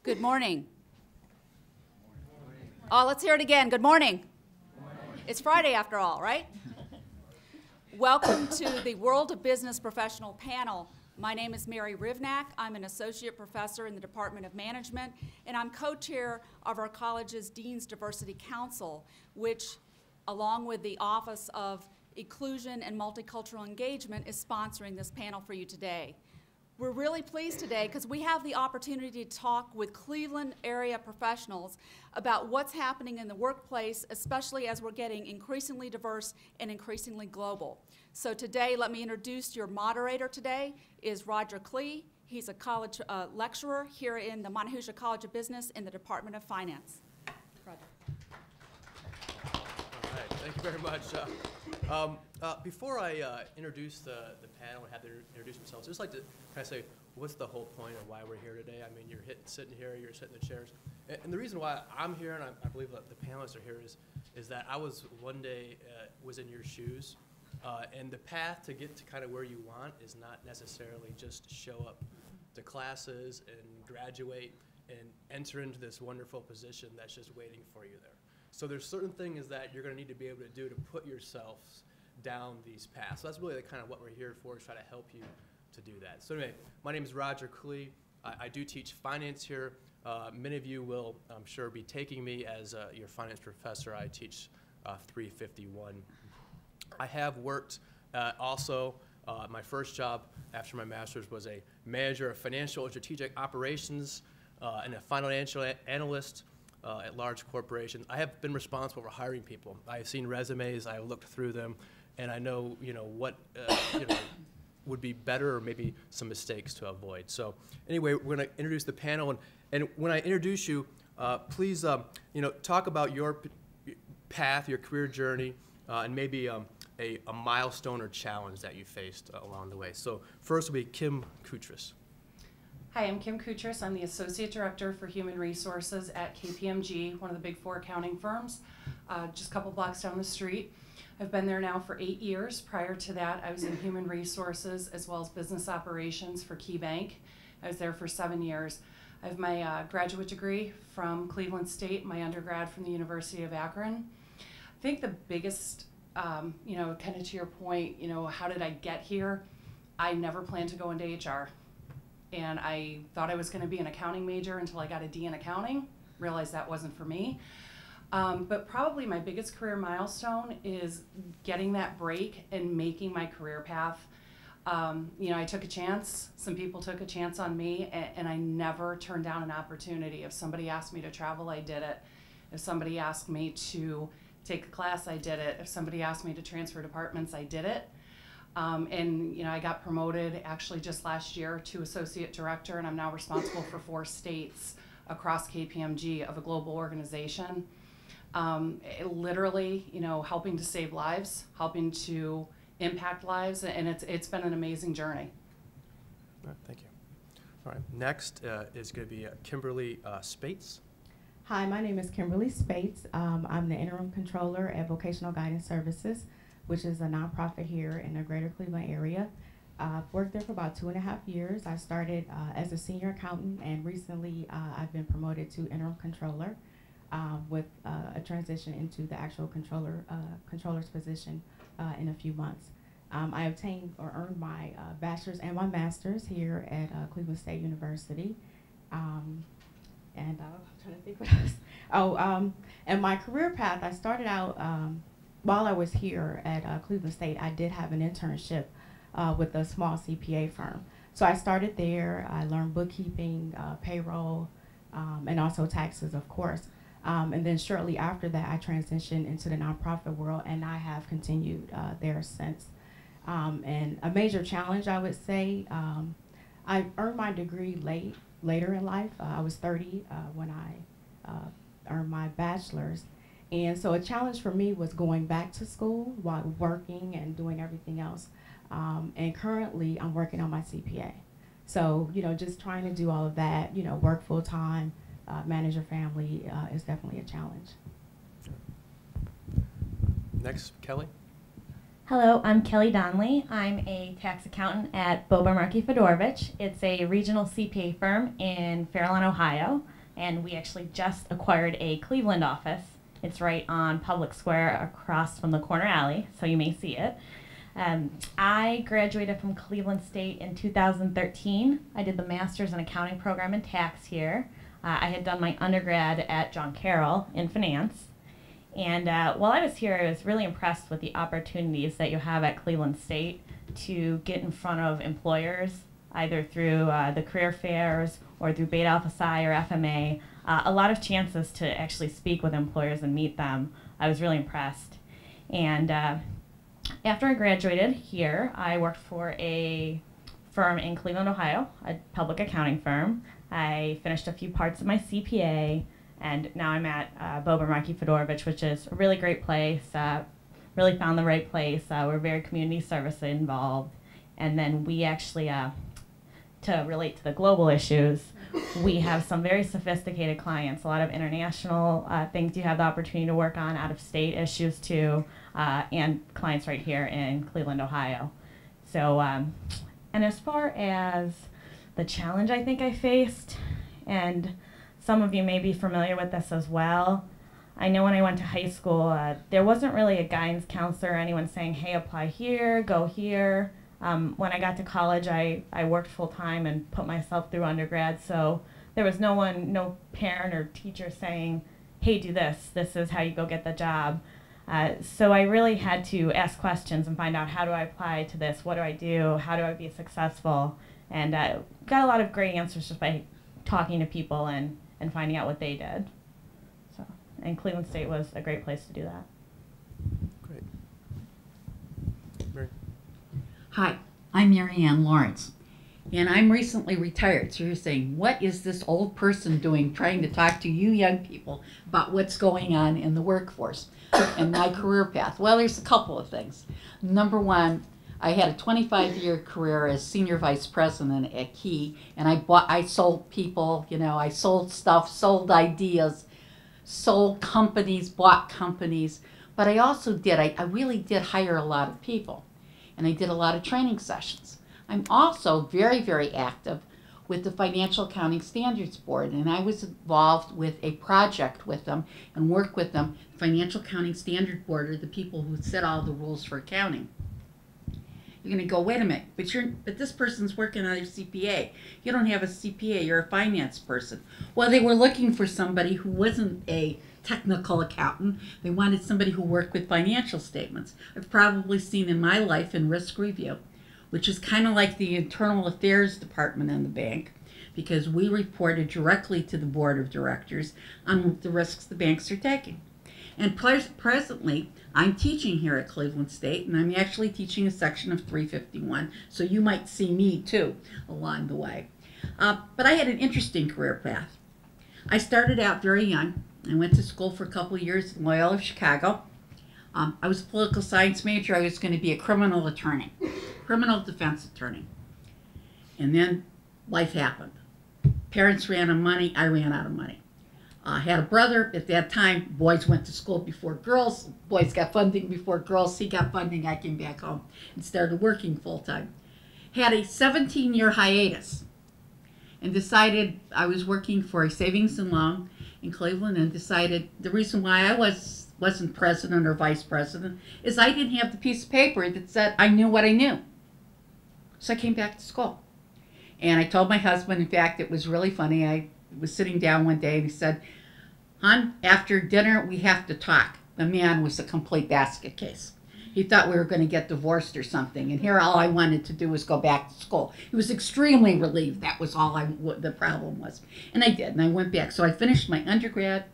Good morning. Oh, let's hear it again. Good morning. It's Friday after all, right? Welcome to the World of Business Professional panel. My name is Mary Rivnak. I'm an associate professor in the Department of Management, and I'm co-chair of our college's Dean's Diversity Council, which, along with the Office of Inclusion and Multicultural Engagement, is sponsoring this panel for you today. We're really pleased today because we have the opportunity to talk with Cleveland area professionals about what's happening in the workplace, especially as we're getting increasingly diverse and increasingly global. So today, let me introduce your moderator today is Roger Klee. He's a college lecturer here in the Montahusha College of Business in the Department of Finance. Roger. All right, thank you very much. Before I introduce the panel and have them introduce themselves, I'd just like to kind of say, what's the whole point of why we're here today? I mean, you're sitting here, you're sitting in the chairs. And the reason why I'm here, and I believe that the panelists are here, is that I was one day was in your shoes. And the path to get to kind of where you want is not necessarily just show up to classes and graduate and enter into this wonderful position that's just waiting for you there. So there's certain things that you're going to need to be able to do to put yourselves down these paths. So that's really kind of what we're here for, is try to help you to do that. So anyway, my name is Roger Klee. I do teach finance here. Many of you will, I'm sure, be taking me as your finance professor. I teach 351. I have worked also, my first job after my master's was a manager of financial and strategic operations and a financial analyst at large corporations. I have been responsible for hiring people. I have seen resumes, I have looked through them, and I know, what would be better, or maybe some mistakes to avoid. So anyway, we're going to introduce the panel, and when I introduce you, please talk about your path, your career journey, and maybe a milestone or challenge that you faced along the way. So first will be Kim Kutris. Hi, I'm Kim Kutris. I'm the Associate Director for Human Resources at KPMG, one of the big four accounting firms, just a couple blocks down the street. I've been there now for 8 years. Prior to that, I was in Human Resources as well as Business Operations for KeyBank. I was there for 7 years. I have my graduate degree from Cleveland State, my undergrad from the University of Akron. I think the biggest, kind of to your point, how did I get here? I never planned to go into HR. And I thought I was going to be an accounting major until I got a D in accounting, realized that wasn't for me. But probably my biggest career milestone is getting that break and making my career path. I took a chance. Some people took a chance on me, and I never turned down an opportunity. If somebody asked me to travel, I did it. If somebody asked me to take a class, I did it. If somebody asked me to transfer departments, I did it. I got promoted actually just last year to Associate Director, and I'm now responsible for 4 states across KPMG of a global organization. Literally, helping to save lives, helping to impact lives, and it's been an amazing journey. All right, thank you. All right, next is going to be Kimberly Spates. Hi, my name is Kimberly Spates. I'm the Interim Controller at Vocational Guidance Services, which is a nonprofit here in the greater Cleveland area. I've worked there for about 2.5 years. I started as a senior accountant, and recently I've been promoted to interim controller with a transition into the actual controller's position in a few months. I obtained or earned my bachelor's and my master's here at Cleveland State University. And I'm trying to think what else. And my career path, I started out, while I was here at Cleveland State, I did have an internship with a small CPA firm. So I started there. I learned bookkeeping, payroll, and also taxes, of course. And then shortly after that, I transitioned into the nonprofit world, and I have continued there since. And a major challenge, I would say, I earned my degree later in life. I was 30 when I earned my bachelor's. And so a challenge for me was going back to school while working and doing everything else. And currently, I'm working on my CPA. So, just trying to do all of that, work full time, manage your family is definitely a challenge. Next, Kelly. Hello, I'm Kelly Donnelly. I'm a tax accountant at Bober Markey Fedorovich. It's a regional CPA firm in Fairlawn, Ohio. and we actually just acquired a Cleveland office. It's right on Public Square across from the corner alley, so you may see it. I graduated from Cleveland State in 2013. I did the master's in accounting program and tax here. I had done my undergrad at John Carroll in finance. And while I was here, I was really impressed with the opportunities that you have at Cleveland State to get in front of employers, either through the career fairs or through Beta Alpha Psi or FMA. A lot of chances to actually speak with employers and meet them. I was really impressed. And after I graduated here, I worked for a firm in Cleveland, Ohio, a public accounting firm. I finished a few parts of my CPA, and now I'm at Bober Markey Fedorovich, which is a really great place. Really found the right place. We're very community service involved. And then we actually, to relate to the global issues, we have some very sophisticated clients, a lot of international things you have the opportunity to work on, out-of-state issues too, and clients right here in Cleveland, Ohio. So, and as far as the challenge I think I faced, and some of you may be familiar with this as well, I know when I went to high school, there wasn't really a guidance counselor or anyone saying, hey, apply here, go here. When I got to college, I worked full-time and put myself through undergrad, so there was no parent or teacher saying, hey, do this, this is how you go get the job. So I really had to ask questions and find out, how do I apply to this, what do I do, how do I be successful, and got a lot of great answers just by talking to people and finding out what they did. So, and Cleveland State was a great place to do that. Great. Mary. Hi, I'm Mary Ann Lawrence, and I'm recently retired. So you're saying, what is this old person doing trying to talk to you young people about what's going on in the workforce and my career path? Well, there's a couple of things. Number one, I had a 25-year career as senior vice president at Key, and I sold people, I sold stuff, sold ideas, sold companies, bought companies, but I also I really did hire a lot of people. And I did a lot of training sessions. I'm also very, very active with the Financial Accounting Standards Board, and I was involved with a project with them and worked with them. Financial Accounting Standard Board are the people who set all the rules for accounting. You're going to go, wait a minute, but this person's working on your CPA. You don't have a CPA, you're a finance person. Well, they were looking for somebody who wasn't a technical accountant. They wanted somebody who worked with financial statements. I've probably seen in my life in risk review, which is kind of like the internal affairs department in the bank, because we reported directly to the board of directors on the risks the banks are taking. And presently, I'm teaching here at Cleveland State, and I'm actually teaching a section of 351, so you might see me too along the way. But I had an interesting career path. I started out very young. I went to school for a couple of years in Loyola, Chicago. I was a political science major. I was going to be a criminal attorney, criminal defense attorney. And then life happened. Parents ran out of money. I ran out of money. I had a brother. At that time, boys went to school before girls. Boys got funding before girls. He got funding. I came back home and started working full-time. Had a 17-year hiatus and decided I was working for a savings and loan in Cleveland, and decided the reason why I wasn't president or vice president is I didn't have the piece of paper that said I knew what I knew. So I came back to school. And I told my husband, in fact, it was really funny. I was sitting down one day and he said, hon, after dinner we have to talk. The man was a complete basket case. He thought we were going to get divorced or something, and here all I wanted to do was go back to school. He was extremely relieved that was all the problem was. And I did, and I went back. So I finished my undergrad.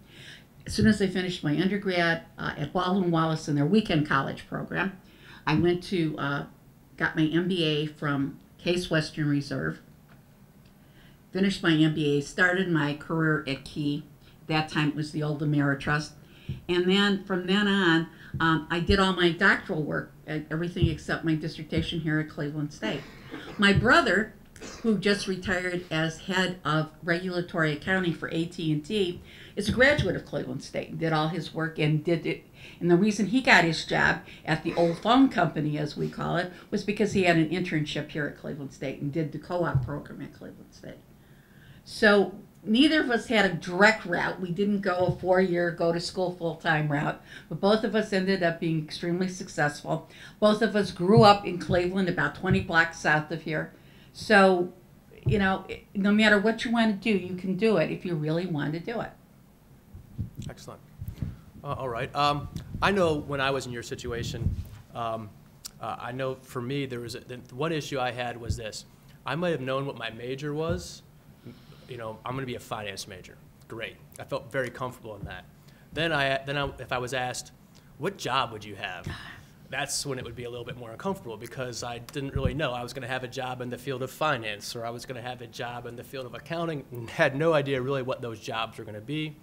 As soon as I finished my undergrad at Baldwin Wallace in their weekend college program, I went to, got my MBA from Case Western Reserve, finished my MBA, started my career at Key. At that time it was the old Ameritrust. And then from then on, I did all my doctoral work, everything except my dissertation here at Cleveland State. My brother, who just retired as head of regulatory accounting for AT&T, is a graduate of Cleveland State and did all his work and did it. And the reason he got his job at the old phone company, as we call it, was because he had an internship here at Cleveland State and did the co-op program at Cleveland State. So neither of us had a direct route. We didn't go a 4-year, go to school full-time route, but both of us ended up being extremely successful. Both of us grew up in Cleveland, about 20 blocks south of here. So, you know, no matter what you want to do, you can do it if you really want to do it. Excellent. All right. I know when I was in your situation, I know for me there was the one issue I had was this. I might have known what my major was. You know, I'm going to be a finance major. Great. I felt very comfortable in that. Then if I was asked, what job would you have? That's when it would be a little bit more uncomfortable because I didn't really know. I was going to have a job in the field of finance or I was going to have a job in the field of accounting and had no idea really what those jobs were going to be.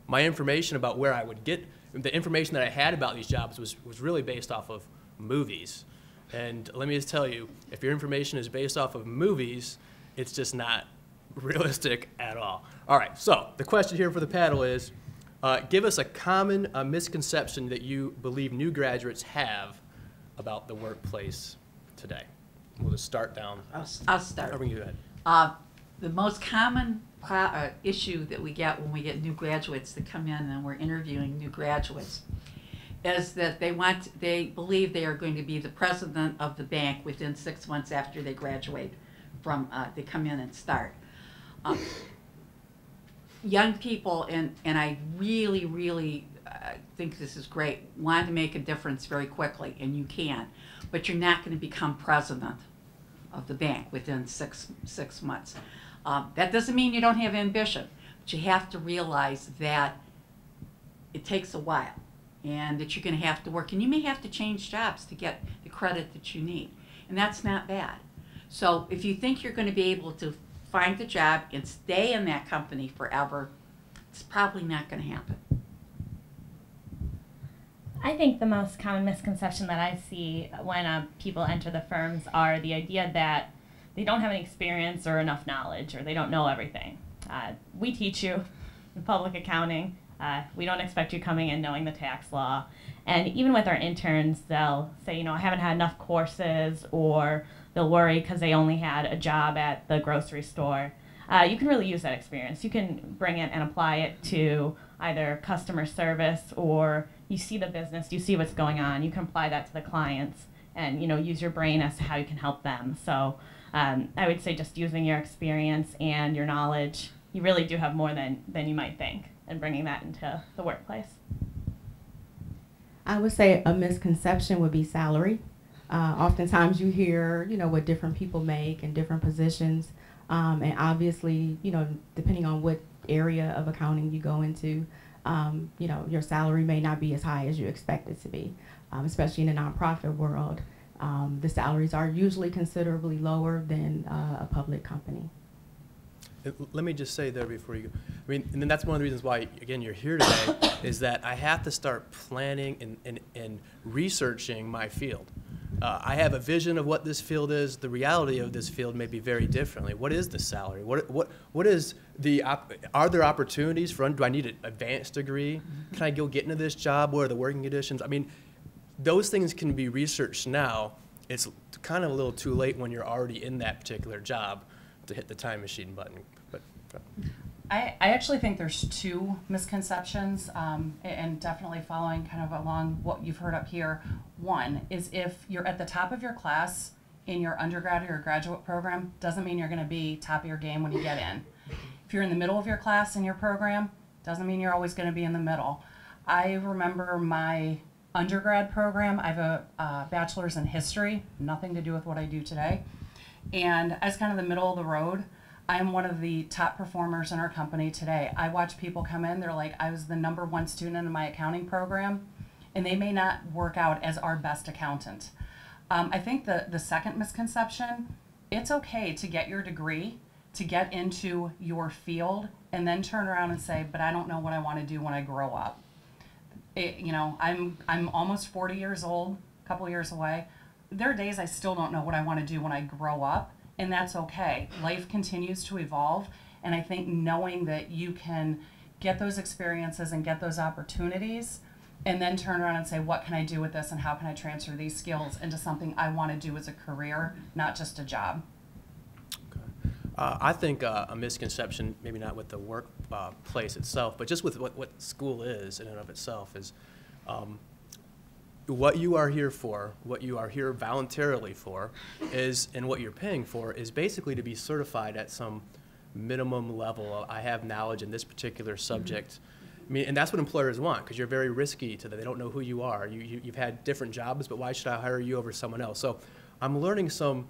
My information about where I would get, the information that I had about these jobs was really based off of movies. And let me just tell you, if your information is based off of movies, it's just not realistic at all. All right, so the question here for the panel is, give us a common misconception that you believe new graduates have about the workplace today. We'll just start down. I'll start. I'll bring you ahead. The most common issue that we get when we get new graduates that come in and we're interviewing new graduates is that they believe they are going to be the president of the bank within 6 months after they graduate from, they come in and start. Young people, and I really, really think this is great, want to make a difference very quickly, and you can, but you're not going to become president of the bank within six months. That doesn't mean you don't have ambition, but you have to realize that it takes a while and that you're going to have to work, and you may have to change jobs to get the credit that you need, and that's not bad. So if you think you're going to be able to find a job and stay in that company forever, it's probably not going to happen. I think the most common misconception that I see when people enter the firms are the idea that they don't have any experience or enough knowledge, or they don't know everything. We teach you in public accounting. We don't expect you coming in knowing the tax law. And even with our interns, they'll say, you know, I haven't had enough courses, or they'll worry because they only had a job at the grocery store. You can really use that experience. You can bring it and apply it to either customer service, or you see the business, you see what's going on. You can apply that to the clients and, you know, use your brain as to how you can help them. So I would say just using your experience and your knowledge, you really do have more than you might think, and bringing that into the workplace. I would say a misconception would be salary. Oftentimes you hear, you know, what different people make in different positions. And obviously, you know, depending on what area of accounting you go into, you know, your salary may not be as high as you expect it to be, especially in the nonprofit world. The salaries are usually considerably lower than a public company. Let me just say there before you go. I mean, and then that's one of the reasons why, again, you're here today, is that I have to start planning and researching my field. I have a vision of what this field is. The reality of this field may be very differently. What is the salary? What is the, are there opportunities for, do I need an advanced degree? Can I go get into this job? What are the working conditions? I mean, those things can be researched now. It's kind of a little too late when you're already in that particular job to hit the time machine button. But I actually think there's two misconceptions, and definitely following kind of along what you've heard up here. One is, if you're at the top of your class in your undergrad or your graduate program, doesn't mean you're going to be top of your game when you get in. If you're in the middle of your class in your program, doesn't mean you're always going to be in the middle. I remember my undergrad program, I have a bachelor's in history, nothing to do with what I do today. And I was kind of the middle of the road. I'm one of the top performers in our company today. I watch people come in, they're like, I was the #1 student in my accounting program, and they may not work out as our best accountant. I think the second misconception, it's okay to get your degree, to get into your field, and then turn around and say, but I don't know what I want to do when I grow up. You know, I'm almost 40 years old, a couple years away. There are days I still don't know what I want to do when I grow up, and that's okay. Life continues to evolve, and I think knowing that you can get those experiences and get those opportunities, and then turn around and say, what can I do with this, and how can I transfer these skills into something I want to do as a career, not just a job. okay. I think a misconception, maybe not with the workplace itself, but just with what school is in and of itself, is what you are here for, what you are here voluntarily for, is, and what you're paying for, is basically to be certified at some minimum level. I have knowledge in this particular subject. I mean, and that's what employers want, because you're very risky to them. They don't know who you are. You've had different jobs, but why should I hire you over someone else? So I'm learning some,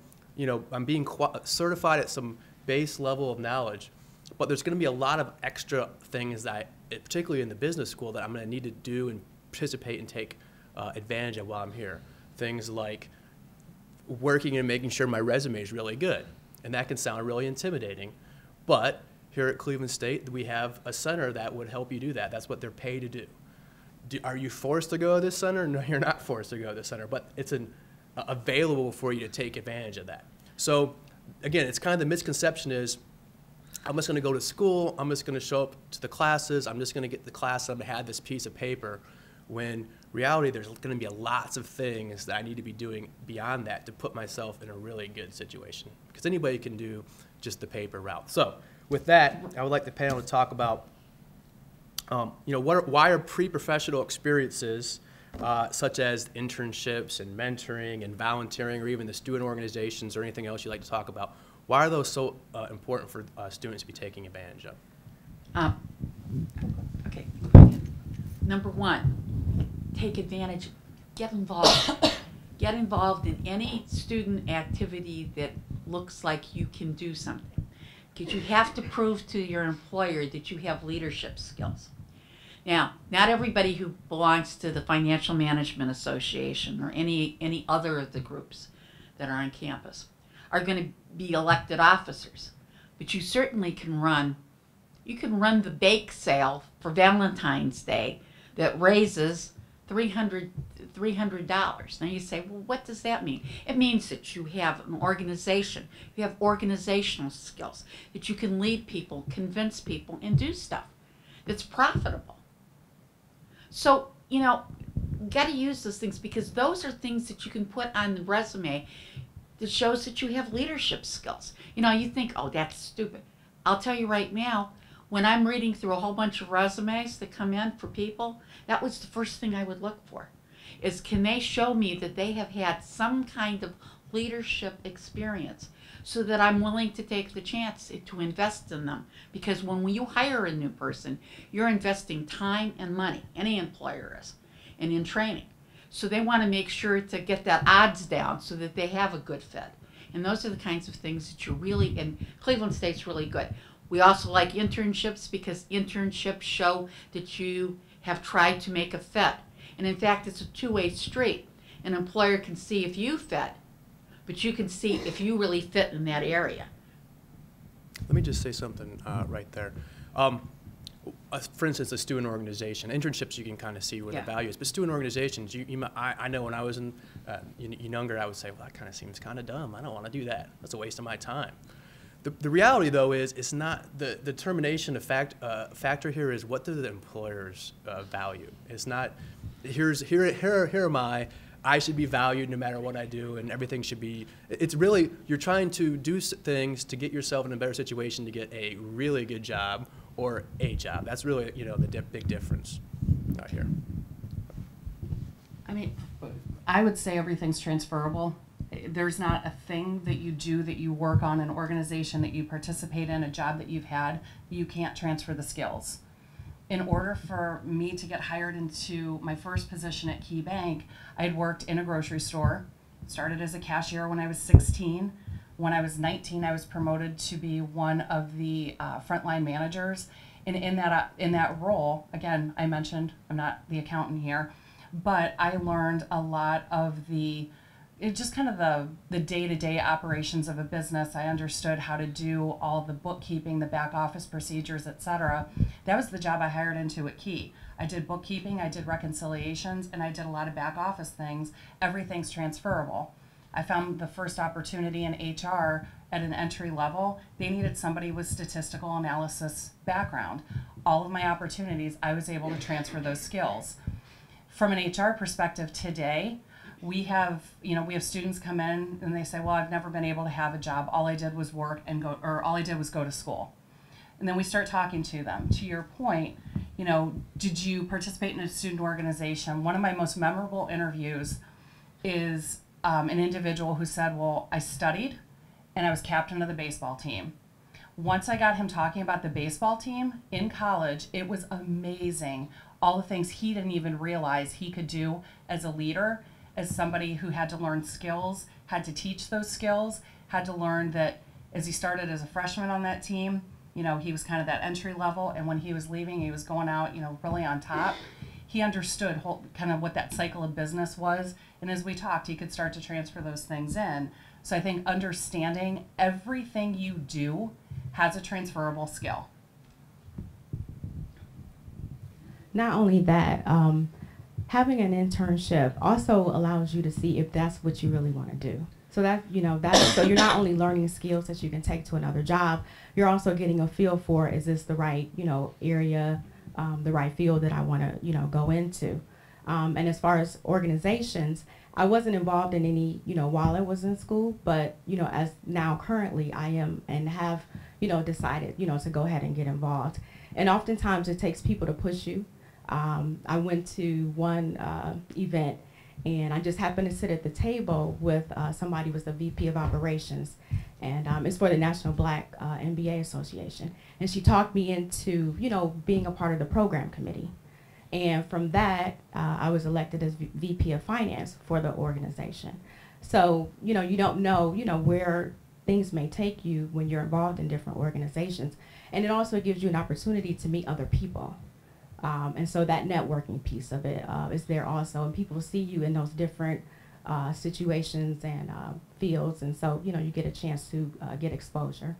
I'm being certified at some base level of knowledge, but there's going to be a lot of extra things that, particularly in the business school, that I'm going to need to do and participate and take advantage of while I'm here. Things like working and making sure my resume is really good, and that can sound really intimidating, but here at Cleveland State, we have a center that would help you do that. That's what they're paid to do. Are you forced to go to this center? No, you're not forced to go to this center, but it's available for you to take advantage of that. So again, it's kind of the misconception is, I'm just going to go to school, I'm just going to show up to the classes, I'm just going to get the class, I'm going to have this piece of paper, when reality there's going to be lots of things that I need to be doing beyond that to put myself in a really good situation, because anybody can do just the paper route. So with that, I would like the panel to talk about why are pre-professional experiences such as internships and mentoring and volunteering, or even the student organizations or anything else you'd like to talk about, why are those so important for students to be taking advantage of? Okay. Number one, take advantage, get involved. Get involved in any student activity that looks like you can do something. Because you have to prove to your employer that you have leadership skills. Now, not everybody who belongs to the Financial Management Association or any other of the groups that are on campus are going to be elected officers. But you certainly can run the bake sale for Valentine's Day that raises $300. Now you say, well, what does that mean? It means that you have an organization, you have organizational skills, that you can lead people, convince people, and do stuff that's profitable. So, got to use those things, because those are things that you can put on the resume that shows that you have leadership skills. You think, oh, that's stupid. I'll tell you right now, when I'm reading through a whole bunch of resumes that come in for people, that was the first thing I would look for, is can they show me that they have had some kind of leadership experience, so that I'm willing to take the chance to invest in them. Because when you hire a new person, you're investing time and money, any employer is, and in training. So they want to make sure to get that odds down so that they have a good fit. And those are the kinds of things that and Cleveland State's really good. We also like internships, because internships show that you have tried to make a fit. And in fact, it's a two-way street. An employer can see if you fit, but you can see if you really fit in that area. Let me just say something right there. For instance, a student organization. Internships, you can kind of see where the value is. But student organizations, I know when I was younger, I would say, well, that kind of seems kind of dumb. I don't want to do that. That's a waste of my time. The reality, though, is it's not the determination of factor here is what do the employers value. It's not here am I should be valued no matter what I do, and everything should be. It's really you're trying to do things to get yourself in a better situation to get a really good job or a job. That's really the big difference out here. I mean, I would say everything's transferable. There's not a thing that you do, that you work on, an organization that you participate in, a job that you've had, you can't transfer the skills. In order for me to get hired into my first position at Key Bank, I had worked in a grocery store, started as a cashier when I was 16. When I was 19, I was promoted to be one of the frontline managers. And in that role, again, I mentioned I'm not the accountant here, but I learned a lot of just kind of the day-to-day operations of a business. I understood how to do all the bookkeeping, the back office procedures, etc. That was the job I hired into at Key. I did bookkeeping, I did reconciliations, and I did a lot of back office things. Everything's transferable. I found the first opportunity in HR at an entry level. They needed somebody with statistical analysis background. All of my opportunities, I was able to transfer those skills. From an HR perspective today, We have students come in and they say, well, I've never been able to have a job. All I did was work and go, or all I did was go to school. And then we start talking to them. To your point, did you participate in a student organization? One of my most memorable interviews is an individual who said, well, I studied and I was captain of the baseball team. Once I got him talking about the baseball team in college, it was amazing. All the things he didn't even realize he could do as a leader, as somebody who had to learn skills, had to teach those skills, had to learn that as he started as a freshman on that team, he was kind of that entry level, and when he was leaving, he was going out, really on top. He understood kind of what that cycle of business was, and as we talked, he could start to transfer those things in. So I think understanding everything you do has a transferable skill. Not only that, having an internship also allows you to see if that's what you really want to do. So so you're not only learning skills that you can take to another job, you're also getting a feel for, is this the right, area, the right field that I want to, go into. And as far as organizations, I wasn't involved in any, while I was in school, but, as now currently I am and have, decided, to go ahead and get involved. And oftentimes it takes people to push you. I went to one event, and I just happened to sit at the table with somebody who was the VP of operations, and it's for the National Black MBA Association. And she talked me into, being a part of the program committee. And from that, I was elected as VP of finance for the organization. So, you don't know, where things may take you when you're involved in different organizations. And it also gives you an opportunity to meet other people. And so that networking piece of it is there also, and people see you in those different situations and fields, and so you get a chance to get exposure.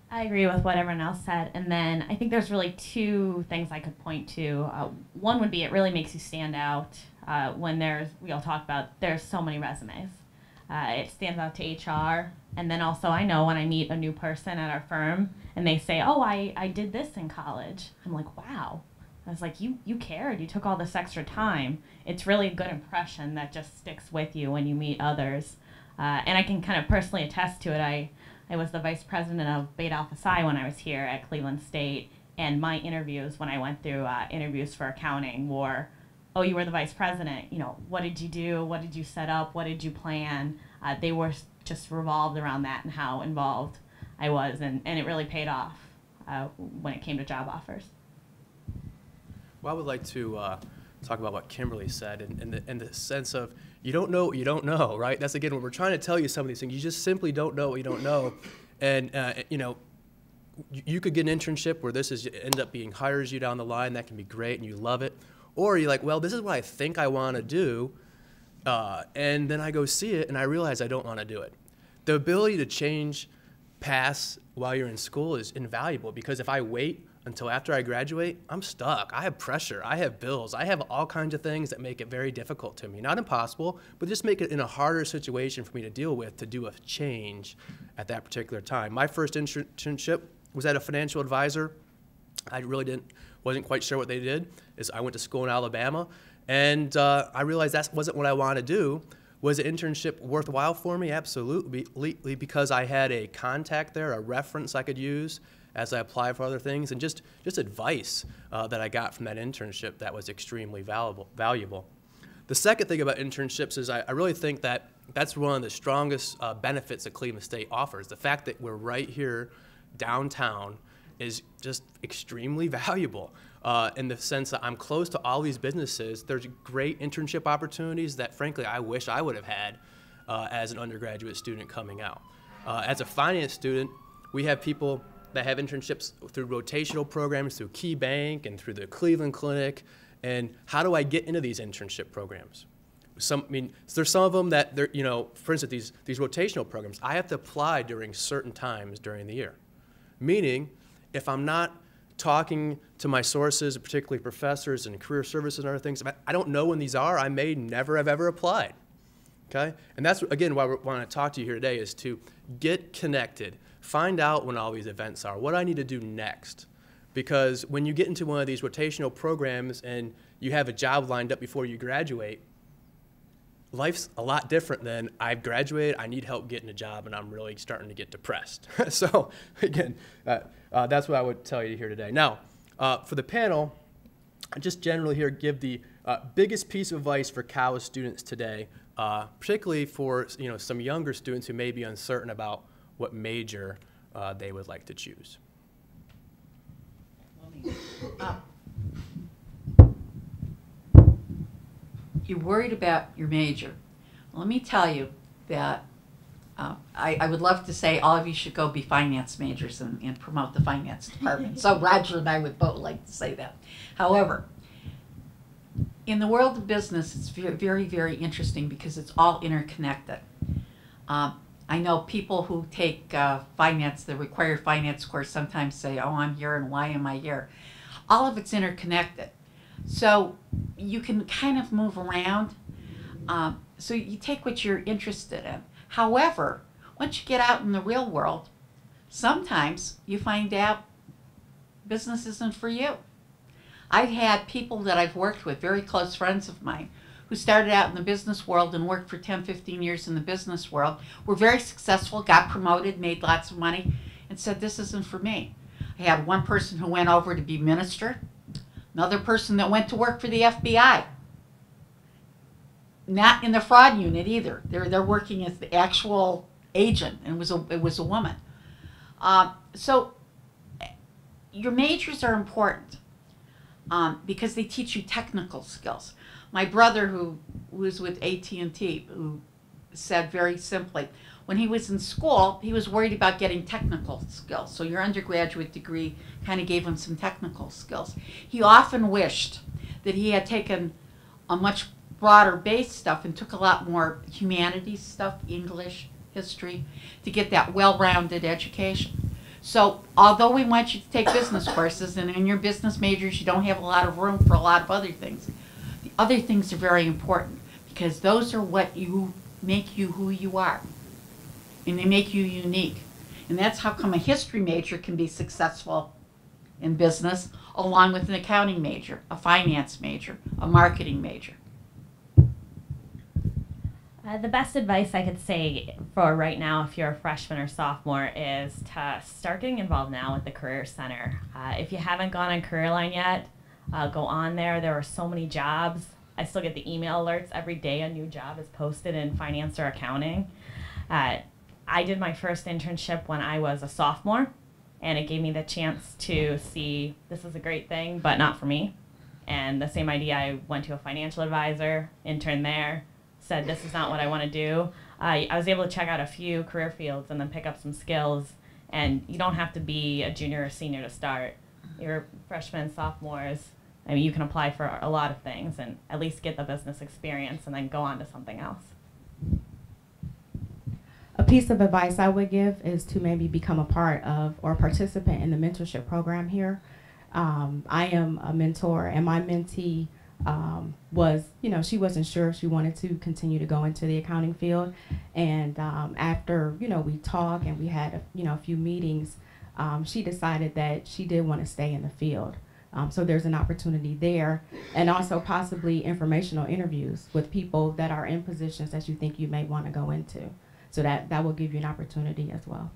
I agree with what everyone else said, and then I think there's really two things I could point to. One would be it really makes you stand out when we all talk about there's so many resumes. It stands out to HR, and then also I know when I meet a new person at our firm and they say, oh, I did this in college. I'm like, wow. I was like, you cared. You took all this extra time. It's really a good impression that just sticks with you when you meet others. And I can kind of personally attest to it. I was the vice president of Beta Alpha Psi when I was here at Cleveland State, and my interviews when I went through interviews for accounting were, oh, you were the vice president. What did you do? What did you set up? What did you plan? They were just revolved around that and how involved I was, and it really paid off when it came to job offers. Well, I would like to talk about what Kimberly said in the sense of you don't know what you don't know, right? That's again when we're trying to tell you some of these things, you just simply don't know what you don't know, and you could get an internship where end up being hires you down the line. That can be great and you love it, or you're like, well, this is what I think I want to do, and then I go see it and I realize I don't want to do it. The ability to change paths while you're in school is invaluable, because if I wait until after I graduate, I'm stuck. I have pressure. I have bills. I have all kinds of things that make it very difficult to me. Not impossible, but just make it in a harder situation for me to deal with to do a change at that particular time. My first internship was at a financial advisor. I really wasn't quite sure what they did. I went to school in Alabama, and I realized that wasn't what I wanted to do. Was an internship worthwhile for me? Absolutely, because I had a contact there, a reference I could use as I applied for other things, and just advice that I got from that internship that was extremely valuable. The second thing about internships is I really think that that's one of the strongest benefits that Cleveland State offers. The fact that we're right here downtown is just extremely valuable in the sense that I'm close to all these businesses. There's great internship opportunities that, frankly, I wish I would have had as an undergraduate student coming out. As a finance student, we have people that have internships through rotational programs, through Key Bank and through the Cleveland Clinic. And how do I get into these internship programs? There's some of them that for instance, these rotational programs, I have to apply during certain times during the year. Meaning, if I'm not talking to my sources, particularly professors and career services and other things, if I don't know when these are, I may never have ever applied. Okay? And that's, again, why we want to talk to you here today, is to get connected. Find out when all these events are, what I need to do next. because when you get into one of these rotational programs and you have a job lined up before you graduate, life's a lot different than I've graduated, I need help getting a job, and I'm really starting to get depressed. So again, that's what I would tell you here today. Now, for the panel, I just generally here give the biggest piece of advice for college students today, particularly for some younger students who may be uncertain about what major they would like to choose. You're worried about your major. Let me tell you that I would love to say all of you should go be finance majors and promote the finance department. So Roger and I would both like to say that. However, in the world of business, it's very, very interesting because it's all interconnected. I know people who take finance, the required finance course, sometimes say, oh, I'm here and why am I here? All of it's interconnected. So you can kind of move around. So you take what you're interested in. However, once you get out in the real world, sometimes you find out business isn't for you. I've had people that I've worked with, very close friends of mine, who started out in the business world and worked for 10, 15 years in the business world, were very successful, got promoted, made lots of money, and said, this isn't for me. I had one person who went over to be minister, another person that went to work for the FBI. Not in the fraud unit either. They're working as the actual agent, and it was a woman. So your majors are important because they teach you technical skills. My brother, who was with AT&T, who said very simply, when he was in school, he was worried about getting technical skills. So your undergraduate degree kind of gave him some technical skills. He often wished that he had taken a much broader base stuff and took a lot more humanities stuff, English, history, to get that well-rounded education. So although we want you to take business courses, and in your business majors you don't have a lot of room for a lot of other things, the other things are very important because those are what make you who you are. And they make you unique. And that's how come a history major can be successful in business, along with an accounting major, a finance major, a marketing major. The best advice I could say for right now, if you're a freshman or sophomore, is to start getting involved now with the Career Center. If you haven't gone on Career Line yet, go on there. There are so many jobs. I still get the email alerts every day a new job is posted in finance or accounting. I did my first internship when I was a sophomore, and it gave me the chance to see this is a great thing, but not for me. And the same idea, I went to a financial advisor, interned there, said this is not what I want to do. I was able to check out a few career fields and then pick up some skills, and you don't have to be a junior or senior to start. You're freshmen, sophomores. I mean, you can apply for a lot of things and at least get the business experience and then go on to something else. A piece of advice I would give is to maybe become a part of or participant in the mentorship program here. I am a mentor, and my mentee was, she wasn't sure if she wanted to continue to go into the accounting field. And after, we talked and we had, a few meetings, she decided that she did want to stay in the field. So there's an opportunity there, and also possibly informational interviews with people that are in positions that you think you may want to go into. So that will give you an opportunity as well.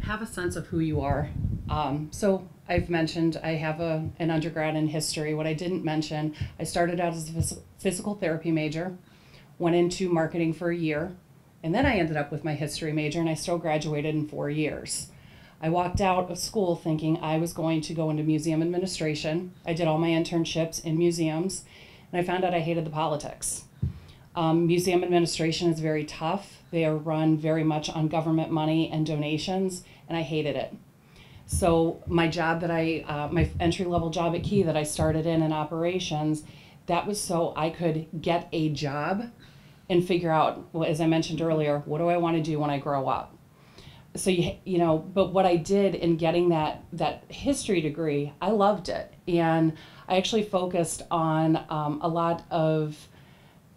Have a sense of who you are. So I've mentioned I have an undergrad in history. What I didn't mention, I started out as a physical therapy major, went into marketing for a year, and then I ended up with my history major, and I still graduated in 4 years. I walked out of school thinking I was going to go into museum administration. I did all my internships in museums, and I found out I hated the politics. Museum administration is very tough. They are run very much on government money and donations, and I hated it. So my job that my entry-level job at Key that I started in operations, that was so I could get a job and figure out, well, as I mentioned earlier, what do I want to do when I grow up? So, but what I did in getting that history degree, I loved it. And I actually focused on a lot of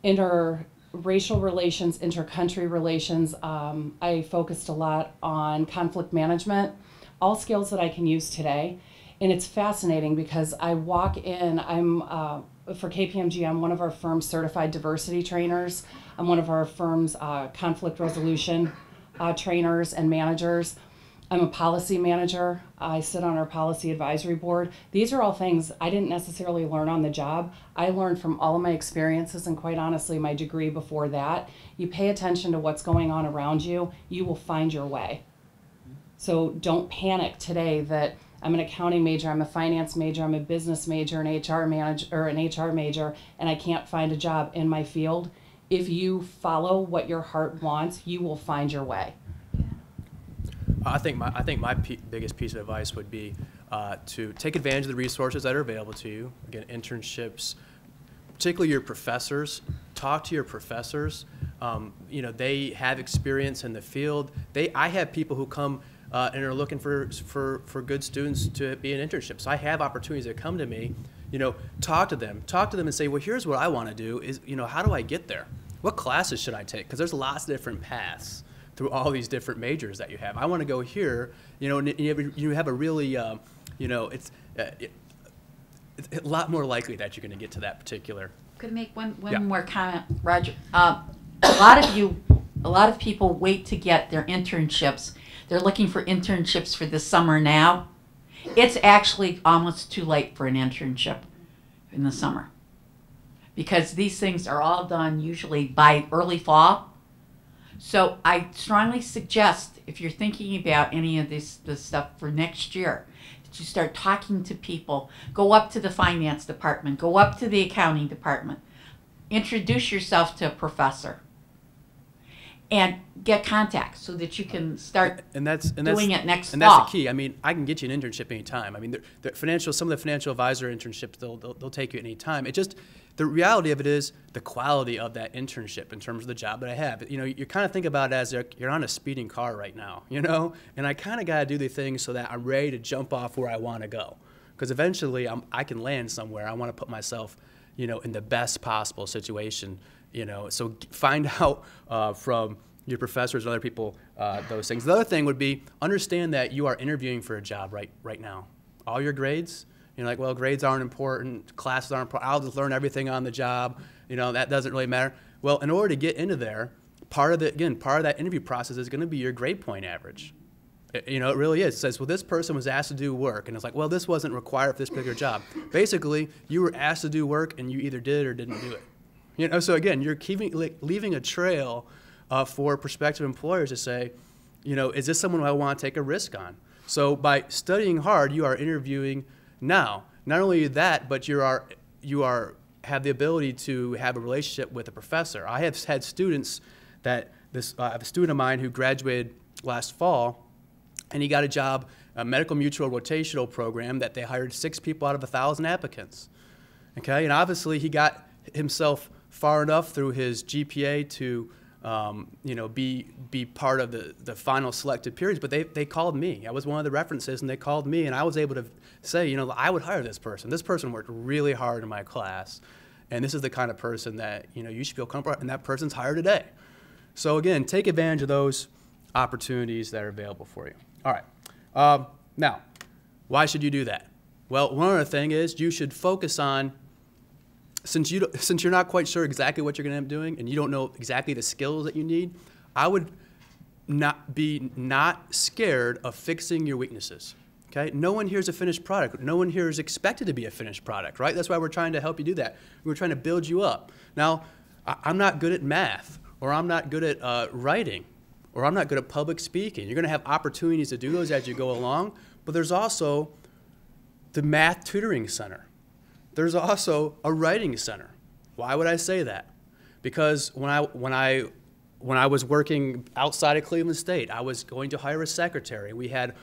interracial relations, intercountry relations. I focused a lot on conflict management, all skills that I can use today. And it's fascinating because I walk in, for KPMG, I'm one of our firm's certified diversity trainers. I'm one of our firm's conflict resolution trainers and managers. I'm a policy manager. I sit on our policy advisory board. These are all things I didn't necessarily learn on the job. I learned from all of my experiences and, quite honestly, my degree before that. You pay attention to what's going on around you, you will find your way. So don't panic today that I'm an accounting major, I'm a finance major, I'm a business major, an HR major, and I can't find a job in my field. If you follow what your heart wants, you will find your way. I think my biggest piece of advice would be to take advantage of the resources that are available to you. Again, internships, particularly your professors. Talk to your professors. You know, they have experience in the field. I have people who come and are looking for good students to be in internships. So I have opportunities that come to me. You know, talk to them and say, well, here's what I want to do. Is, you know, how do I get there? What classes should I take? Because there's lots of different paths through all these different majors that you have. I want to go here, you know, and you have a really, you know, it's a lot more likely that you're going to get to that particular. Could I make one Yeah. more comment, Roger? A lot of people wait to get their internships. They're looking for internships for the summer now. It's actually almost too late for an internship in the summer, because these things are all done usually by early fall. So I strongly suggest, if you're thinking about any of this stuff for next year, that you start talking to people. Go up to the finance department. Go up to the accounting department. Introduce yourself to a professor. And get contacts so that you can start doing it next fall. And that's the key. I mean, I can get you an internship anytime. I mean, some of the financial advisor internships, they'll take you at any time. It just, the reality of it is the quality of that internship in terms of the job that I have. You know, you kind of think about it as you're on a speeding car right now, you know? And I kind of got to do the things so that I'm ready to jump off where I want to go. Because eventually I can land somewhere. I want to put myself, you know, in the best possible situation, you know. So find out from your professors and other people those things. The other thing would be understand that you are interviewing for a job right now. All your grades, you're like, well, grades aren't important, classes aren't important, I'll just learn everything on the job, you know, that doesn't really matter. Well, in order to get into there, part of that interview process is going to be your grade point average. You know, it really is. It says, well, this person was asked to do work, and it's like, well, this wasn't required for this particular job. Basically, you were asked to do work, and you either did or didn't do it. You know, so again, you're leaving a trail for prospective employers to say, you know, is this someone who I want to take a risk on? So by studying hard, you are interviewing now. Not only that, but you have the ability to have a relationship with a professor. I have had students I have a student of mine who graduated last fall, and he got a job, a medical mutual rotational program that they hired 6 people out of 1,000 applicants. Okay, and obviously he got himself far enough through his GPA to you know, be part of the final selected periods, but they called me. I was one of the references, and they called me, and I was able to say, you know, I would hire this person. This person worked really hard in my class, and this is the kind of person that, you know, you should feel comfortable, and that person's hired today. So again, take advantage of those opportunities that are available for you. All right. Now, why should you do that? Well, one other thing is you should focus on, since you're not quite sure exactly what you're going to end up doing and you don't know exactly the skills that you need, I would not be scared of fixing your weaknesses. Okay? No one here is a finished product. No one here is expected to be a finished product, right? That's why we're trying to help you do that. We're trying to build you up. Now, I'm not good at math, or I'm not good at writing, or I'm not good at public speaking. You're going to have opportunities to do those as you go along, but there's also the Math Tutoring Center. There's also a writing center. Why would I say that? Because when I was working outside of Cleveland State, I was going to hire a secretary. We had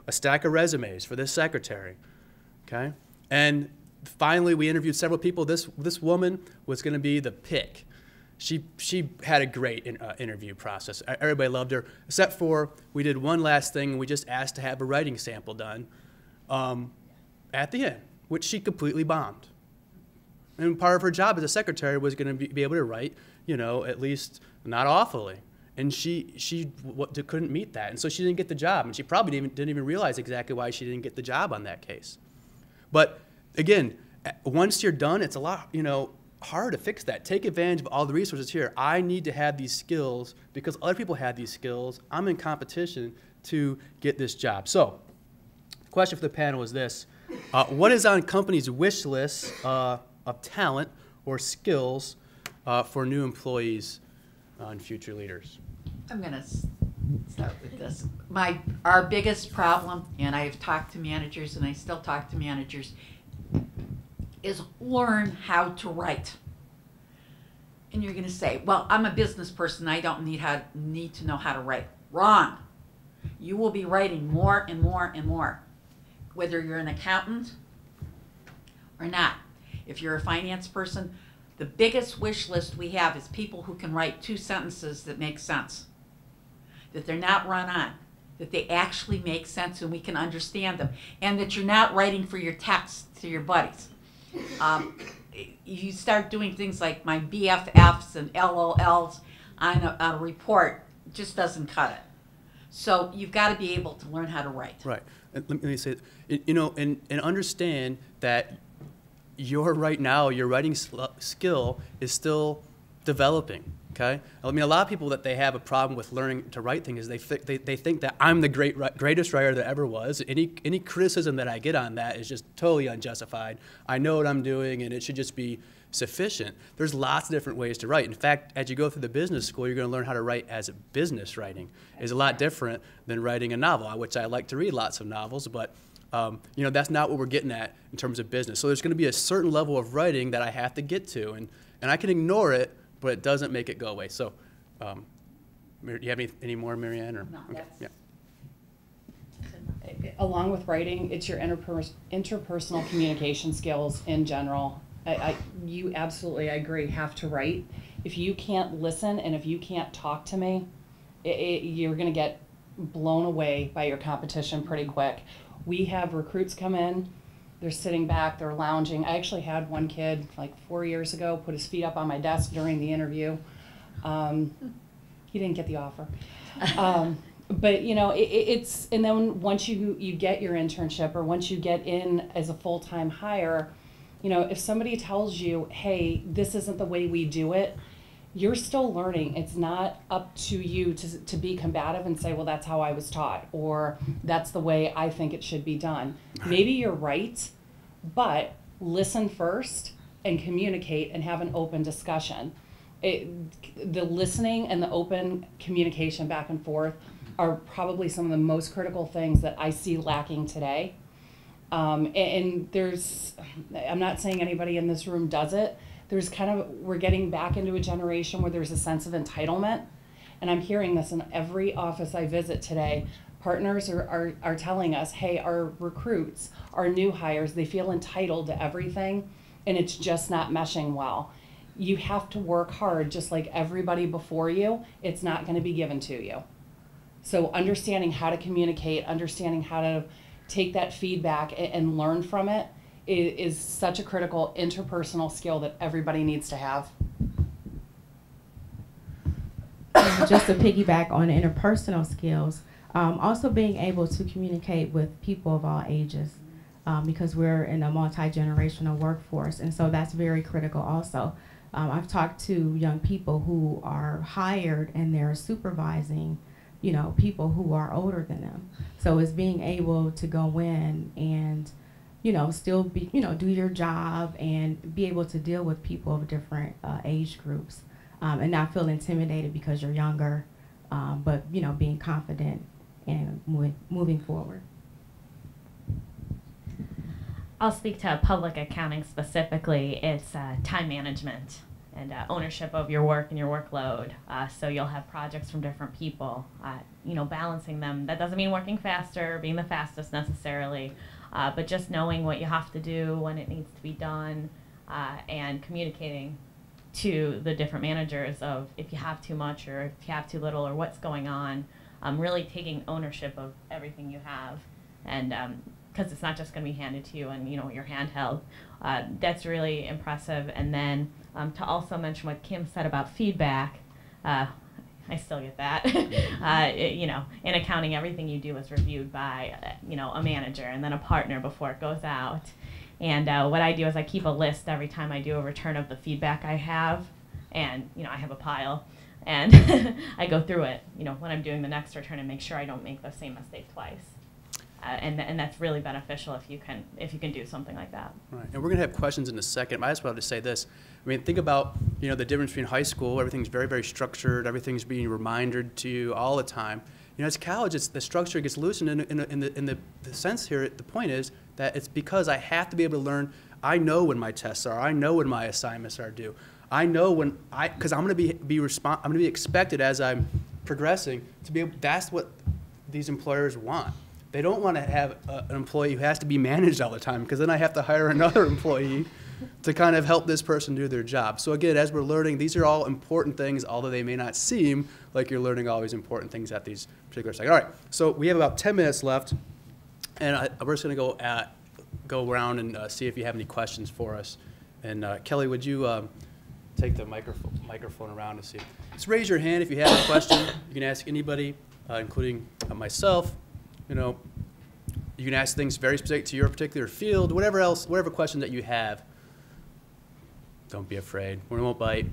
a stack of resumes for this secretary, okay? And finally, we interviewed several people. This woman was going to be the pick. She had a great interview process. Everybody loved her, except for we did one last thing, and we just asked to have a writing sample done at the end, which she completely bombed. And part of her job as a secretary was going to be able to write, you know, at least not awfully. and couldn't meet that, and so she didn't get the job, and she probably didn't even realize exactly why she didn't get the job on that case. But again, once you're done, it's a lot, hard to fix that. Take advantage of all the resources here. I need to have these skills because other people have these skills. I'm in competition to get this job. So, the question for the panel is this: what is on companies' wish lists of talent or skills for new employees and future leaders? I'm going to start with this. Our biggest problem, and I've talked to managers and I still talk to managers, is learn how to write. And you're going to say, well, I'm a business person. I don't need to know how to write. Wrong. You will be writing more and more and more, whether you're an accountant or not. If you're a finance person, the biggest wish list we have is people who can write 2 sentences that make sense, that they're not run on, that they actually make sense and we can understand them, and that you're not writing for your texts to your buddies. You start doing things like my BFFs and LOLs on a report, just doesn't cut it. So you've got to be able to learn how to write. Right. And let me say, and understand that your writing skill is still developing. Okay. I mean, a lot of people that they have a problem with learning to write things is they think that I'm the greatest writer there ever was. Any criticism that I get on that is just totally unjustified. I know what I'm doing, and it should just be sufficient. There's lots of different ways to write. In fact, as you go through the business school, you're going to learn how to write as a business writing. It's a lot different than writing a novel, which I like to read lots of novels, but that's not what we're getting at in terms of business. So there's going to be a certain level of writing that I have to get to, and I can ignore it, but it doesn't make it go away. So, do you have any more, Marianne? Or? No, okay. that's... Yeah. Along with writing, it's your interpersonal communication skills in general. You absolutely, I agree, have to write. If you can't listen and if you can't talk to me, you're going to get blown away by your competition pretty quick. We have recruits come in, they're sitting back, they're lounging. I actually had one kid like 4 years ago put his feet up on my desk during the interview. He didn't get the offer. But it's, and then once you get your internship or once you get in as a full-time hire, if somebody tells you, hey, this isn't the way we do it, you're still learning. It's not up to you to be combative and say, well, that's how I was taught, or that's the way I think it should be done. Maybe you're right, but listen first and communicate and have an open discussion. The listening and the open communication back and forth are probably some of the most critical things that I see lacking today. And I'm not saying anybody in this room does it. We're getting back into a generation where there's a sense of entitlement. And I'm hearing this in every office I visit today. Partners are telling us, hey, our recruits, our new hires, they feel entitled to everything, and it's just not meshing well. You have to work hard just like everybody before you. It's not going to be given to you. So understanding how to communicate, understanding how to take that feedback and learn from it is such a critical interpersonal skill that everybody needs to have. Just to piggyback on interpersonal skills, also being able to communicate with people of all ages, because we're in a multi-generational workforce, and so that's very critical also. I've talked to young people who are hired and they're supervising people who are older than them. So it's being able to go in and, still be, do your job and be able to deal with people of different age groups, and not feel intimidated because you're younger, but, being confident and moving forward. I'll speak to public accounting specifically. It's time management and ownership of your work and your workload. So you'll have projects from different people, balancing them. That doesn't mean working faster, being the fastest necessarily, but just knowing what you have to do, when it needs to be done, and communicating to the different managers of if you have too much or if you have too little or what's going on. Really taking ownership of everything you have, and because it's not just going to be handed to you and your handheld. That's really impressive. And then to also mention what Kim said about feedback, I I still get that. You know, in accounting, everything you do is reviewed by, you know, a manager and then a partner before it goes out. And what I do is I keep a list every time I do a return of the feedback I have. And, you know, I have a pile. And I go through it, you know, when I'm doing the next return and make sure I don't make the same mistake twice. And that's really beneficial if you can do something like that. Right, and we're going to have questions in a second. I just wanted to say this. I mean, think about, you know, the difference between high school. Everything's very, very structured. Everything's being reminded to you all the time. You know, as college, the structure gets loosened in the sense here. The point is that it's because I have to be able to learn. I know when my tests are. I know when my assignments are due. I know when because I'm going to I'm going to be expected as I'm progressing to be able. That's what these employers want. They don't want to have an employee who has to be managed all the time, because then I have to hire another employee to kind of help this person do their job. So again, as we're learning, these are all important things, although they may not seem like you're learning all these important things at these particular seconds. All right, so we have about 10 minutes left, and we're just going to go around and see if you have any questions for us. And Kelly, would you take the microphone around to see? Just raise your hand if you have a question. You can ask anybody, including myself. You know, you can ask things very specific to your particular field, whatever question that you have. Don't be afraid. We won't bite.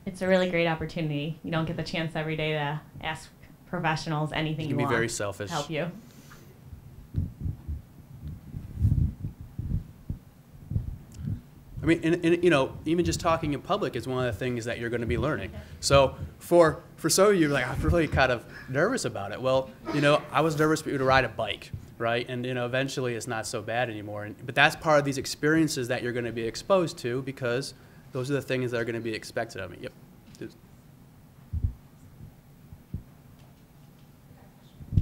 It's a really great opportunity. You don't get the chance every day to ask professionals anything you want. You can be very selfish. Help you. I mean, and you know, even just talking in public is one of the things that you're going to be learning. So for some of you, like, I'm really kind of nervous about it. Well, you know, I was nervous for you to ride a bike, right? And you know, eventually it's not so bad anymore. But that's part of these experiences that you're going to be exposed to, because those are the things that are going to be expected of me. Yep.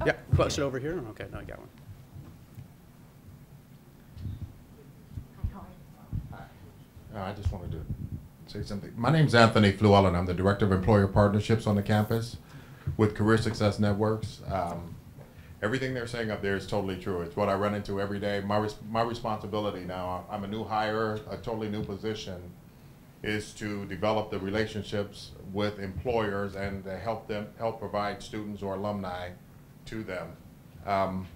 Yeah, question over here. Okay, no, I got one. I just wanted to say something. My name's Anthony Fluellen. I'm the Director of Employer Partnerships on the campus with Career Success Networks. Everything they're saying up there is totally true. It's what I run into every day. My responsibility now, I'm a new hire, a totally new position, is to develop the relationships with employers and to help provide students or alumni to them.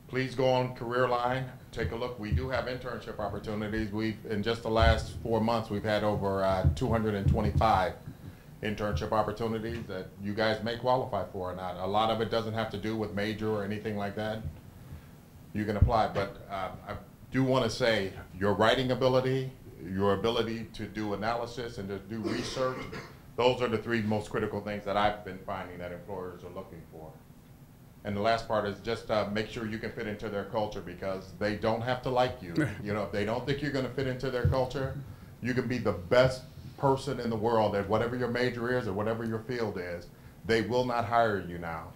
Please go on CareerLine, take a look. We do have internship opportunities. In just the last 4 months, we've had over 225 internship opportunities that you guys may qualify for or not. A lot of it doesn't have to do with major or anything like that. You can apply, but I do want to say your writing ability, your ability to do analysis and to do research, those are the 3 most critical things that I've been finding that employers are looking for. And the last part is just make sure you can fit into their culture, because they don't have to like you. You know, if they don't think you're going to fit into their culture, you can be the best person in the world at whatever your major is or whatever your field is. They will not hire you now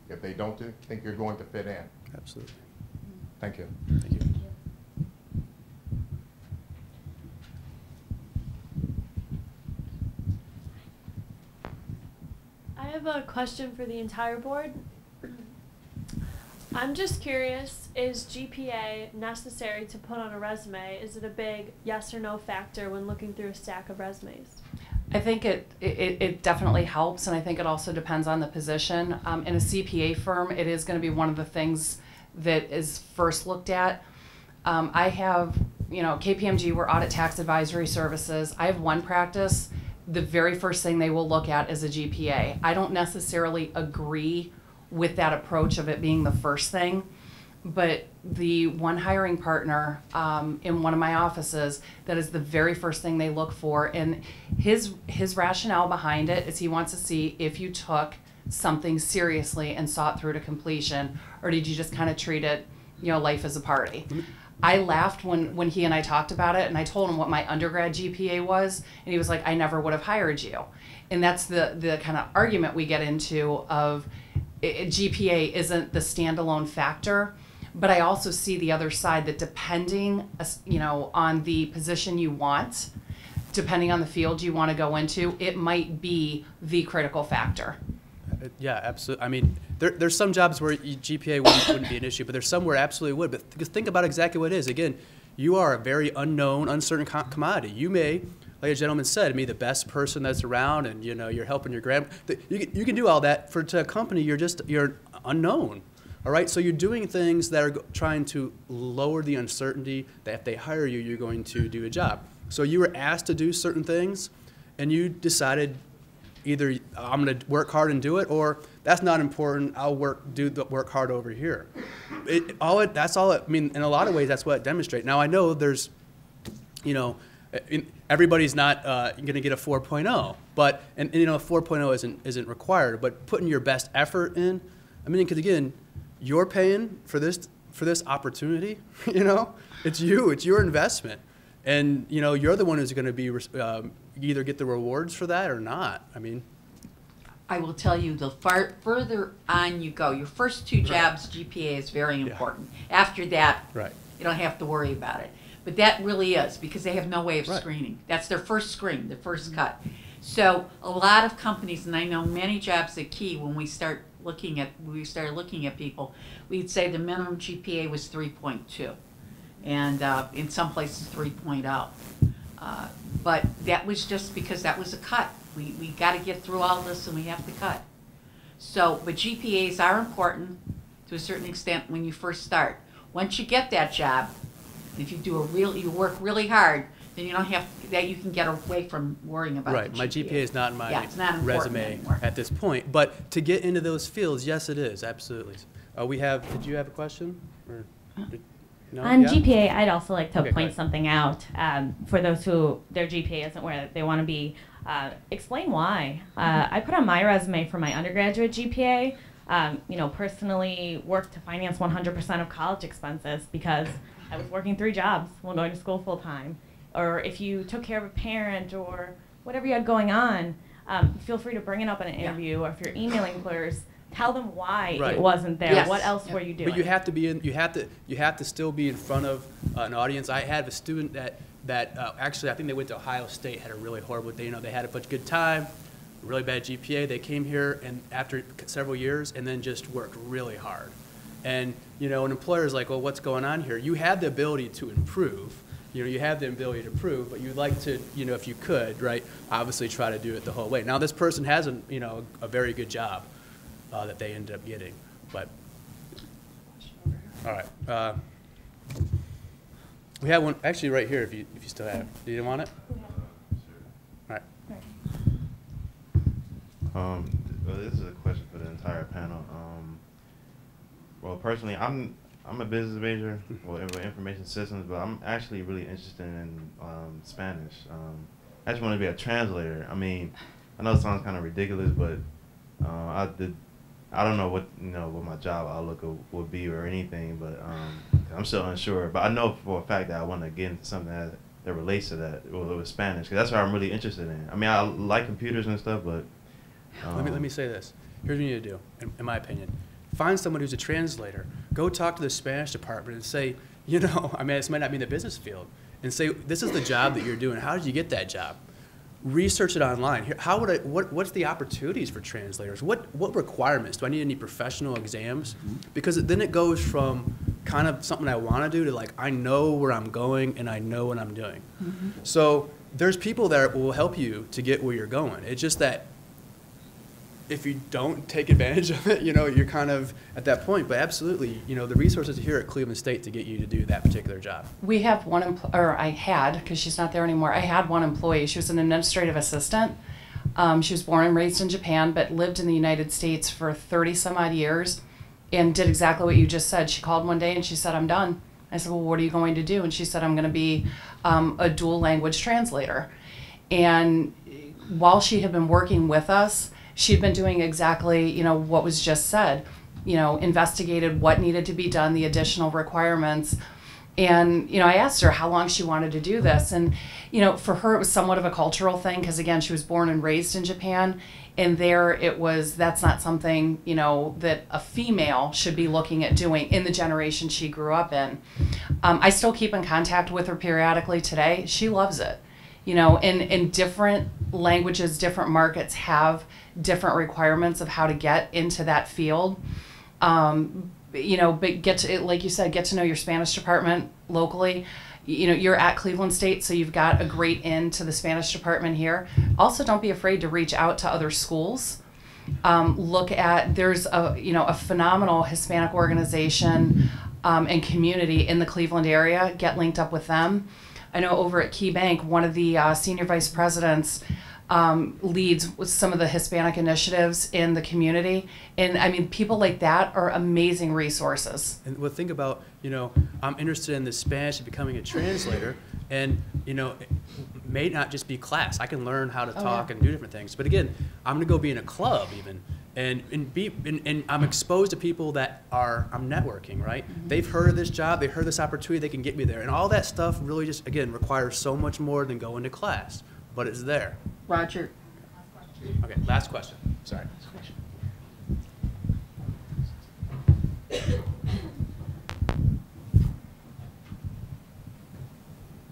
if they don't think you're going to fit in. Absolutely. Thank you. Thank you. I have a question for the entire board. I'm just curious, is GPA necessary to put on a resume? Is it a big yes or no factor when looking through a stack of resumes? I think it definitely helps, and I think it also depends on the position. In a CPA firm, it is going to be one of the things that is first looked at. I have, you know, KPMG, we're audit tax advisory services. I have one practice. The very first thing they will look at is a GPA. I don't necessarily agree with that approach of it being the first thing, but the one hiring partner in one of my offices, that is the very first thing they look for, and his rationale behind it is he wants to see if you took something seriously and saw it through to completion, or did you just kind of treat it, you know, life as a party. I laughed when he and I talked about it, and I told him what my undergrad GPA was, and he was like, I never would have hired you. And that's the kind of argument we get into of GPA isn't the standalone factor, but I also see the other side that depending, you know, on the position you want, depending on the field you want to go into, it might be the critical factor. Yeah, absolutely. I mean, there's some jobs where GPA wouldn't be an issue, but there's some where it absolutely would. But think about exactly what it is. Again, you are a very unknown, uncertain commodity. You may like a gentleman said, be the best person that's around, and you're helping your you can do all that to a company. You're unknown. All right, so you're doing things that are trying to lower the uncertainty that if they hire you, you're going to do a job. So you were asked to do certain things, and you decided either I'm going to work hard and do it, or that's not important. I'll work hard over here. That's all. I mean, in a lot of ways, that's what it demonstrates. Now I know there's, everybody's not going to get a 4.0, but a 4.0 isn't required. But putting your best effort in, I mean, because again, you're paying for this opportunity. It's your investment, and you're the one who's going to be either get the rewards for that or not. I mean, I will tell you, the further on you go, your first 2 jobs, GPA is very important. After that, you don't have to worry about it. But that really is, because they have no way of screening. That's their first screen, their first cut. So a lot of companies, and I know many jobs at Key, when we started looking at people, we'd say the minimum GPA was 3.2, and in some places 3.0. But that was just because that was a cut. We got to get through all this, and we have to cut. So, but GPAs are important to a certain extent when you first start. Once you get that job, if you work really hard, then you don't have that. You can get away from worrying about right. The My GPA is not in my it's not resume anymore. at this point. But to get into those fields, yes, it is absolutely. Did you have a question? Or no? On Yeah? GPA, I'd also like to Okay, point great. something out for those who their GPA isn't where they want to be. Explain why. I put on my resume for my undergraduate GPA. Personally worked to finance 100% of college expenses because I was working 3 jobs while going to school full time. Or if you took care of a parent or whatever you had going on, feel free to bring it up in an interview. Or if you're emailing employers, tell them why it wasn't there. Yes. What else were you doing? But you have to be in. You have to still be in front of an audience. I had a student that actually I think they went to Ohio State, had a really horrible day. They had a bunch of good time, really bad GPA. They came here and after several years and then just worked really hard. And an employer is like, well, what's going on here? You have the ability to improve. You have the ability to prove, but you'd like to, if you could, right, obviously try to do it the whole way. Now this person has a very good job that they ended up getting, but all right. We have one actually right here if you still have. Do you want it? All right. Well, this is a question for the entire panel. Well, personally, I'm a business major with information systems, but I'm actually really interested in Spanish. I just want to be a translator. I mean, I know it sounds kind of ridiculous, but I don't know what my job outlook would be or anything, but I'm still unsure. But I know for a fact that I want to get into something that relates to that with Spanish, because that's what I'm really interested in. I mean, I like computers and stuff, but let me say this. Here's what you need to do, in my opinion. Find someone who's a translator. Go talk to the Spanish department and say, I mean, this might not be in the business field, and say, this is the job that you're doing. How did you get that job? Research it online. What's the opportunities for translators? What requirements? Do I need any professional exams? Because then it goes from kind of something I want to do to like, I know where I'm going and I know what I'm doing. So there's people that will help you to get where you're going. It's just that if you don't take advantage of it, you're kind of at that point. But absolutely, the resources are here at Cleveland State to get you to do that particular job. We have I had, because she's not there anymore, I had one employee. She was an administrative assistant. She was born and raised in Japan, but lived in the United States for 30 some odd years and did exactly what you just said. She called one day and she said, I'm done. I said, well, what are you going to do? And she said, I'm going to be a dual language translator. And while she had been working with us, she'd been doing exactly, what was just said, investigated what needed to be done, the additional requirements. And, I asked her how long she wanted to do this. And, for her, it was somewhat of a cultural thing because, again, she was born and raised in Japan. And there that's not something, that a female should be looking at doing in the generation she grew up in. I still keep in contact with her periodically today. She loves it. In different languages, different markets have different requirements of how to get into that field. but like you said, get to know your Spanish department locally. You're at Cleveland State, so you've got a great in to the Spanish department here. Also, don't be afraid to reach out to other schools. There's a phenomenal Hispanic organization and community in the Cleveland area. Get linked up with them. I know over at Key Bank, one of the senior vice presidents leads with some of the Hispanic initiatives in the community. And I mean, people like that are amazing resources. And well, think about, I'm interested in the Spanish and becoming a translator, and, it may not just be class. I can learn how to talk and do different things. But again, I'm going to go be in a club even, and I'm exposed to people that I'm networking, right? Mm-hmm. They've heard of this job, they've heard this opportunity, they can get me there. And all that stuff really just, again, requires so much more than going to class, but it's there. Roger. Okay, last question. Sorry.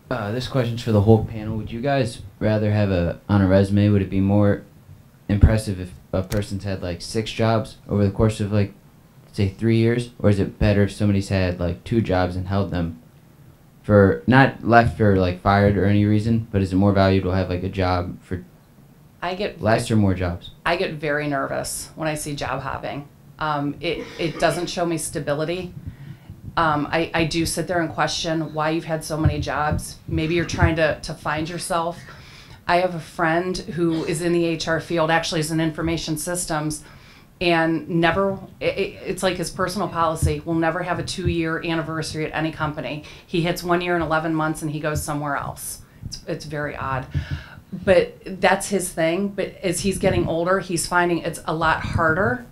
This question's for the whole panel. Would you guys rather have on a resume, would it be more impressive if a person's had like 6 jobs over the course of like, say 3 years? Or is it better if somebody's had like 2 jobs and held them for, not left or like fired or any reason, but is it more valuable to have like a job for less or more jobs? I get very nervous when I see job hopping. It doesn't show me stability. I do sit there and question why you've had so many jobs. Maybe you're trying to find yourself. I have a friend who is in the HR field, actually is in information systems, and it's like his personal policy, will never have a 2-year anniversary at any company. He hits 1 year and 11 months and he goes somewhere else. It's very odd. But that's his thing. But as he's getting older, he's finding it's a lot harder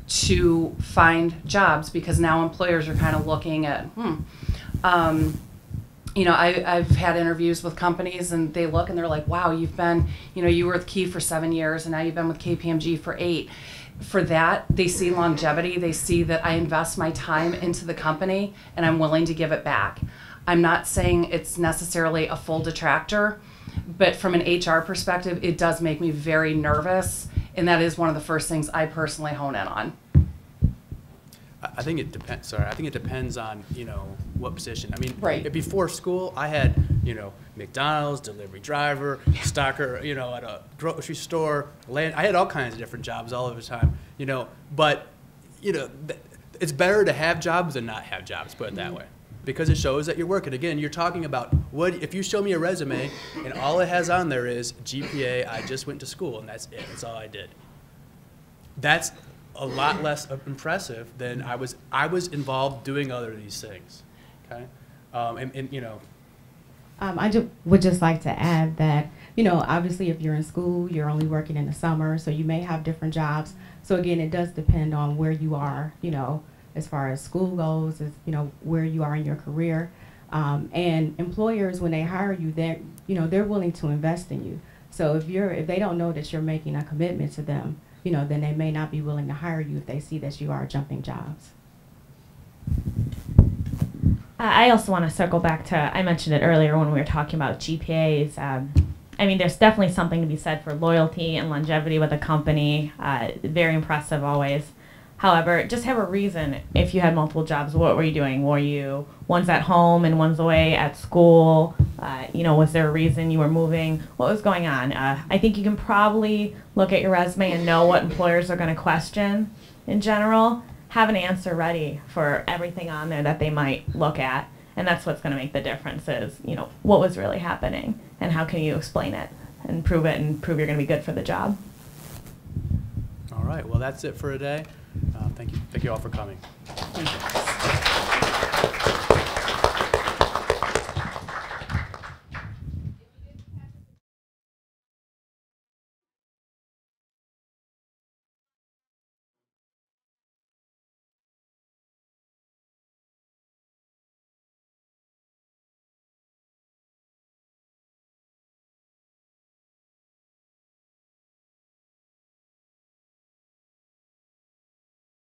to find jobs because now employers are kind of looking at, I've had interviews with companies and they look and they're like, wow, you've been, you were with Key for 7 years and now you've been with KPMG for 8. For that, they see longevity. They see that I invest my time into the company and I'm willing to give it back. I'm not saying it's necessarily a full detractor, but from an HR perspective, it does make me very nervous. And that is one of the first things I personally hone in on. I think it depends. Sorry, I think it depends on what position. I mean, right. Before school, I had McDonald's, delivery driver, stocker, at a grocery store, land. I had all kinds of different jobs all of the time. But it's better to have jobs than not have jobs. Put it that way, because it shows that you're working. Again, you're talking about what if you show me a resume and all it has on there is GPA. I just went to school and that's it. That's all I did. That's a lot less impressive than I was involved doing other of these things, okay? I would just like to add that, obviously if you're in school, you're only working in the summer, so you may have different jobs. So again, it does depend on where you are, as far as school goes, where you are in your career. And employers, when they hire you, they're willing to invest in you. So if they don't know that you're making a commitment to them, then they may not be willing to hire you if they see that you are jumping jobs. I also want to circle back to, I mentioned it earlier when we were talking about GPAs. I mean, there's definitely something to be said for loyalty and longevity with a company. Very impressive always. However, just have a reason. If you had multiple jobs, what were you doing? Were you one's at home and one's away at school? Was there a reason you were moving? What was going on? I think you can probably look at your resume and know what employers are going to question in general. Have an answer ready for everything on there that they might look at. And that's what's going to make the difference is, what was really happening and how can you explain it and prove you're going to be good for the job. All right. Well, that's it for today. Thank you all for coming. Thank you.